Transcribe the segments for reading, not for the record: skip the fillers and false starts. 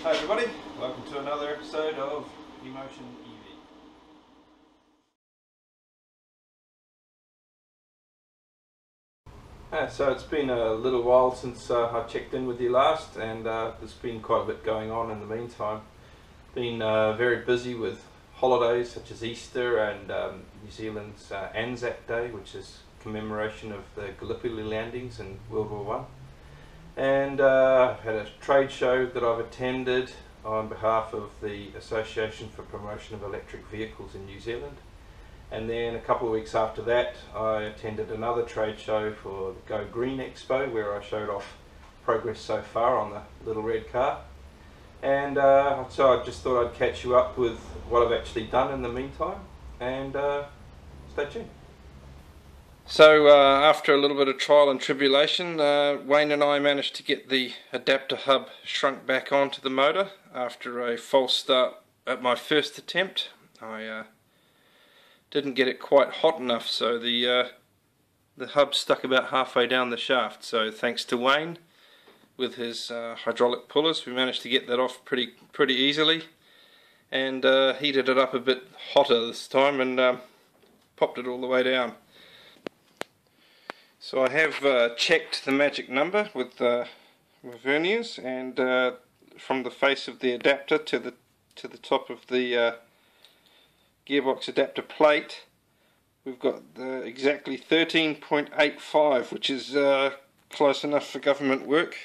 Hi everybody, welcome to another episode of Emotion EV. So it's been a little while since I checked in with you last, and there's been quite a bit going on in the meantime. Been very busy with holidays such as Easter and New Zealand's Anzac Day, which is commemoration of the Gallipoli landings in World War One. And had a trade show that I've attended on behalf of the Association for Promotion of Electric Vehicles in New Zealand. And then a couple of weeks after that I attended another trade show for the Go Green Expo, where I showed off progress so far on the little red car. And so I just thought I'd catch you up with what I've actually done in the meantime, and stay tuned. So after a little bit of trial and tribulation, Wayne and I managed to get the adapter hub shrunk back onto the motor after a false start at my first attempt. I didn't get it quite hot enough, so the hub stuck about halfway down the shaft. So thanks to Wayne with his hydraulic pullers, we managed to get that off pretty easily, and heated it up a bit hotter this time and popped it all the way down. So I have checked the magic number with verniers, and from the face of the adapter to the top of the gearbox adapter plate, we've got exactly 13.85, which is close enough for government work.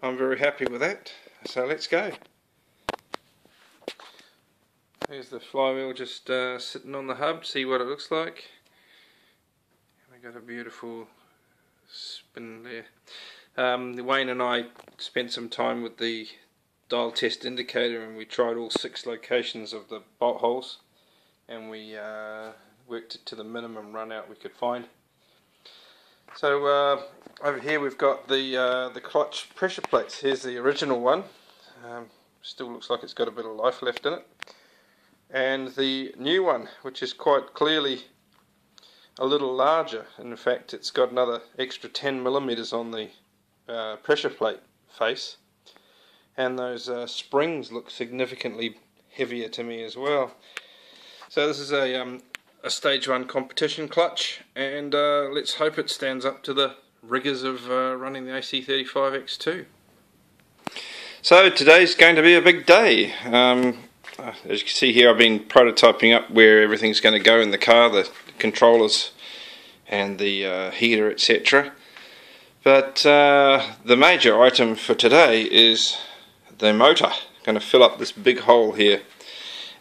I'm very happy with that, so let's go. There's the flywheel just sitting on the hub, see what it looks like. Got a beautiful spin there. Wayne and I spent some time with the dial test indicator, and we tried all 6 locations of the bolt holes, and we worked it to the minimum run out we could find. So over here we've got the clutch pressure plates. Here's the original one. Still looks like it's got a bit of life left in it. And the new one, which is quite clearly a little larger. In fact, it's got another extra 10mm on the pressure plate face, and those springs look significantly heavier to me as well. So this is a stage 1 competition clutch, and let's hope it stands up to the rigours of running the AC35X2. So today's going to be a big day. As you can see here, I've been prototyping up where everything's going to go in the car, the controllers and the heater, etc. But the major item for today is the motor. I'm going to fill up this big hole here,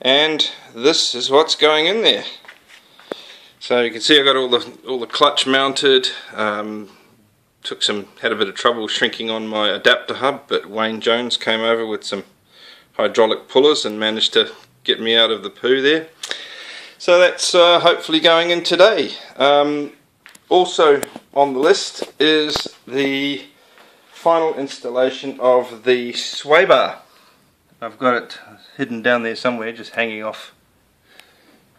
and this is what's going in there. So you can see I got all the clutch mounted. Had a bit of trouble shrinking on my adapter hub, but Wayne Jones came over with some hydraulic pullers and managed to get me out of the poo there. So that's hopefully going in today. Also on the list is the final installation of the sway bar. I've got it hidden down there somewhere, just hanging off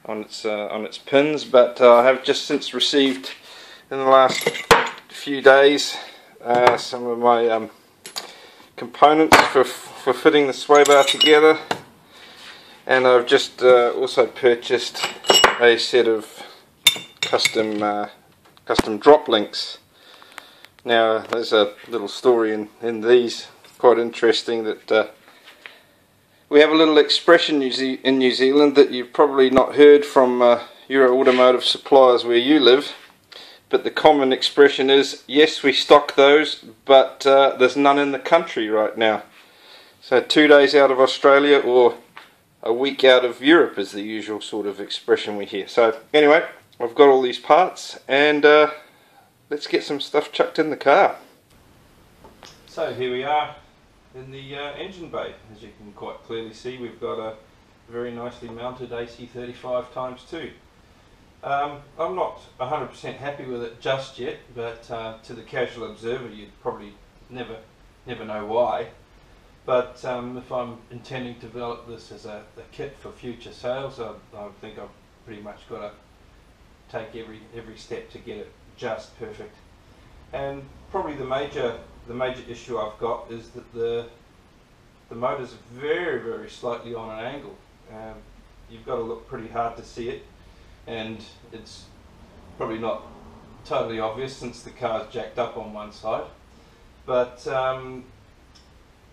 on its pins, but I have just since received in the last few days some of my components for fitting the sway bar together, and I've just also purchased a set of custom drop links. Now there's a little story in these, quite interesting, that we have a little expression in New Zealand that you've probably not heard from your automotive suppliers where you live, but the common expression is, yes, we stock those, but there's none in the country right now. So 2 days out of Australia or a week out of Europe is the usual sort of expression we hear. So anyway, I've got all these parts, and let's get some stuff chucked in the car. So here we are in the engine bay. As you can quite clearly see, we've got a very nicely mounted AC35x2. I'm not 100% happy with it just yet, but to the casual observer you'd probably never know why. But if I'm intending to develop this as a kit for future sales, I think I've pretty much got to take every step to get it just perfect. And probably the major issue I've got is that the the motor's very slightly on an angle. You've got to look pretty hard to see it, and it's probably not totally obvious since the car's jacked up on one side. But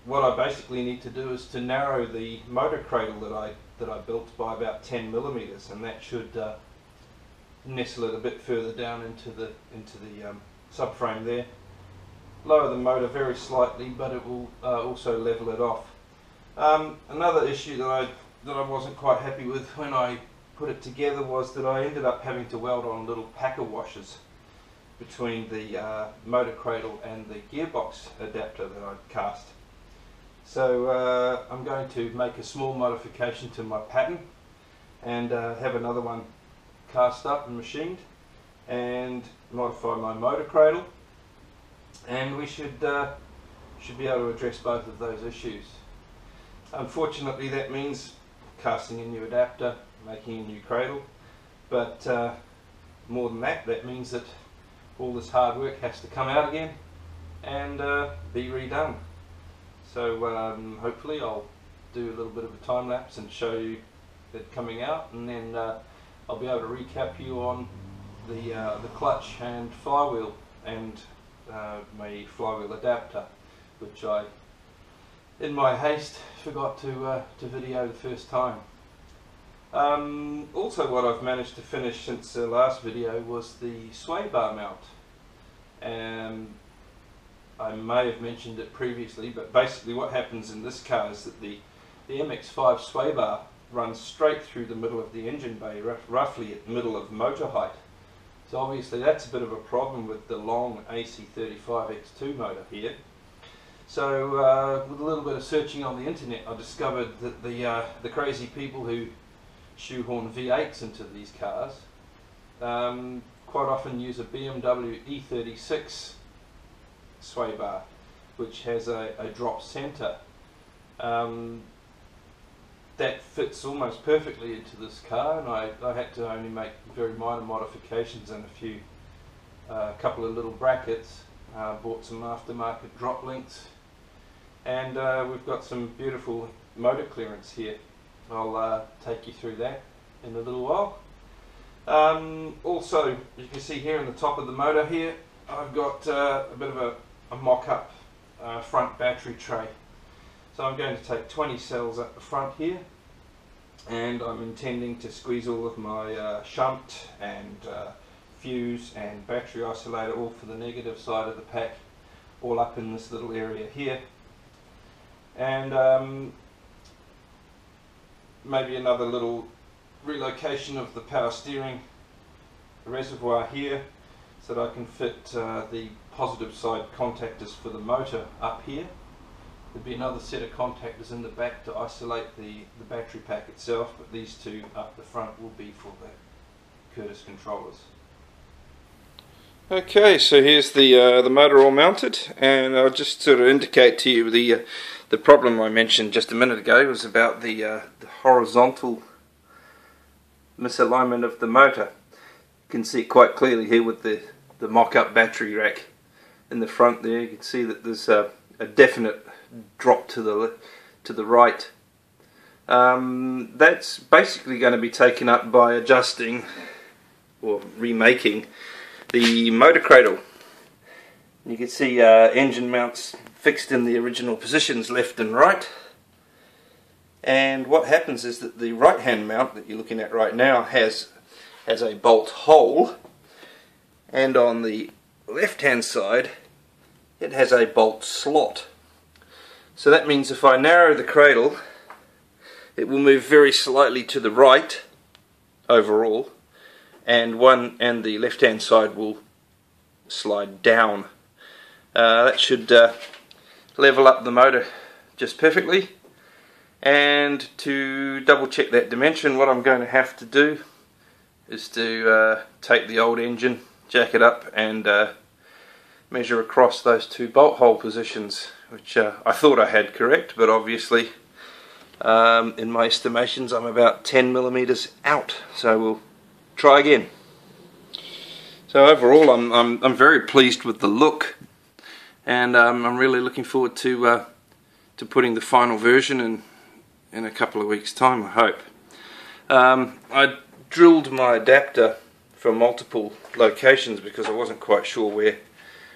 what I basically need to do is to narrow the motor cradle that I built by about 10 millimeters, and that should nestle it a bit further down into the subframe there. Lower the motor very slightly, but it will also level it off. Another issue that I wasn't quite happy with when I put it together was that I ended up having to weld on little packer washers between the motor cradle and the gearbox adapter that I'd cast. So I'm going to make a small modification to my pattern and have another one cast up and machined, and modify my motor cradle, and we should be able to address both of those issues. Unfortunately, that means casting a new adapter, making a new cradle, but more than that, that means that all this hard work has to come out again and be redone. So hopefully I'll do a little bit of a time lapse and show you it coming out, and then I'll be able to recap you on the clutch and flywheel and my flywheel adapter, which I, in my haste, forgot to video the first time. Also, what I've managed to finish since the last video was the sway bar mount. I may have mentioned it previously, but basically what happens in this car is that the MX-5 sway bar runs straight through the middle of the engine bay, roughly at the middle of motor height. So obviously that's a bit of a problem with the long AC35X2 motor here. So with a little bit of searching on the internet, I discovered that the crazy people who shoehorn V8s into these cars quite often use a BMW E36 sway bar, which has a drop center. That fits almost perfectly into this car, and I had to only make very minor modifications and a couple of little brackets. Bought some aftermarket drop links, and we've got some beautiful motor clearance here. I'll take you through that in a little while. Also, you can see here in the top of the motor here, I've got a bit of a mock-up front battery tray. So I'm going to take 20 cells up the front here, and I'm intending to squeeze all of my shunt and fuse and battery isolator, all for the negative side of the pack, all up in this little area here. And maybe another little relocation of the power steering reservoir here, so that I can fit the positive side contactors for the motor up here. There'll be another set of contactors in the back to isolate the battery pack itself, but these two up the front will be for the Curtis controllers. Okay, so here's the motor all mounted, and I'll just sort of indicate to you the problem I mentioned just a minute ago was about the horizontal misalignment of the motor. You can see it quite clearly here with the mock-up battery rack in the front there. You can see that there's a definite drop to the right. That's basically going to be taken up by adjusting or remaking the motor cradle. You can see engine mounts fixed in the original positions left and right, and what happens is that the right hand mount that you're looking at right now has a bolt hole, and on the left hand side it has a bolt slot. So that means if I narrow the cradle, it will move very slightly to the right overall, and the left hand side will slide down. That should level up the motor just perfectly. And to double check that dimension, what I'm going to have to do is to take the old engine, jack it up, and measure across those two bolt hole positions, which I thought I had correct, but obviously in my estimations I'm about 10 millimeters out, so we'll try again. So overall I'm very pleased with the look, and I'm really looking forward to to putting the final version in a couple of weeks' time, I hope. I drilled my adapter from multiple locations because I wasn't quite sure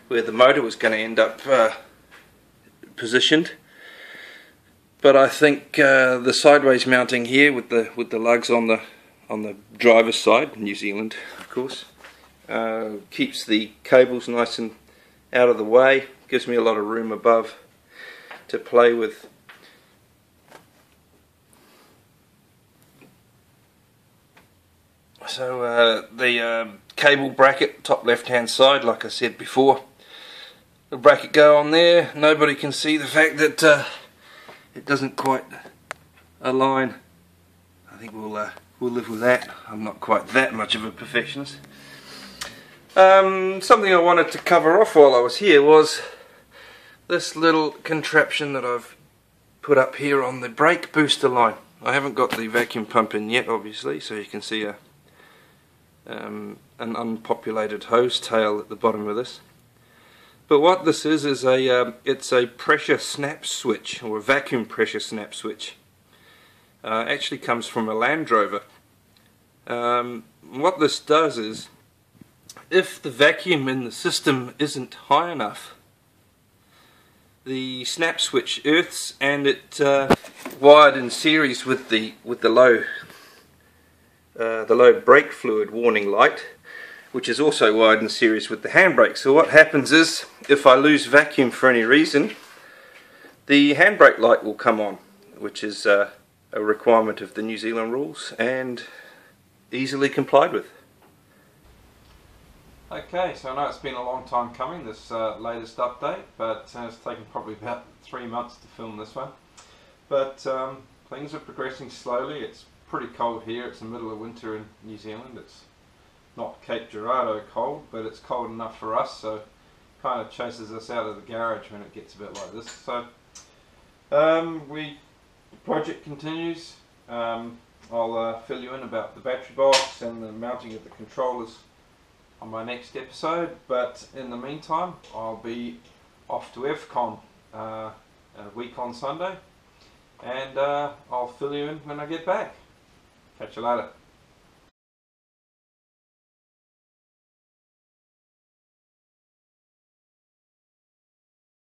where the motor was going to end up positioned. But I think the sideways mounting here with the lugs on the driver's side, New Zealand of course, keeps the cables nice and out of the way, gives me a lot of room above to play with. So the cable bracket, top left hand side, like I said before, the bracket go on there. Nobody can see the fact that it doesn't quite align. I think we'll live with that. I'm not quite that much of a perfectionist. Something I wanted to cover off while I was here was this little contraption that I've put up here on the brake booster line. I haven't got the vacuum pump in yet, obviously, so you can see an unpopulated hose tail at the bottom of this. But what this is it's a pressure snap switch, or a vacuum pressure snap switch. Actually comes from a Land Rover. What this does is, if the vacuum in the system isn't high enough, the snap switch earths, and it wired in series with the low brake fluid warning light, which is also wired in series with the handbrake. So what happens is, if I lose vacuum for any reason, the handbrake light will come on, which is a requirement of the New Zealand rules and easily complied with. Okay, so I know it's been a long time coming, this latest update, but it's taken probably about 3 months to film this one. But things are progressing slowly. It's pretty cold here. It's the middle of winter in New Zealand. It's not Cape Girardeau cold, but it's cold enough for us, so kind of chases us out of the garage when it gets a bit like this. So the project continues. I'll fill you in about the battery box and the mounting of the controllers on my next episode, but in the meantime I'll be off to FCon a week on Sunday, and I'll fill you in when I get back. Catch you later.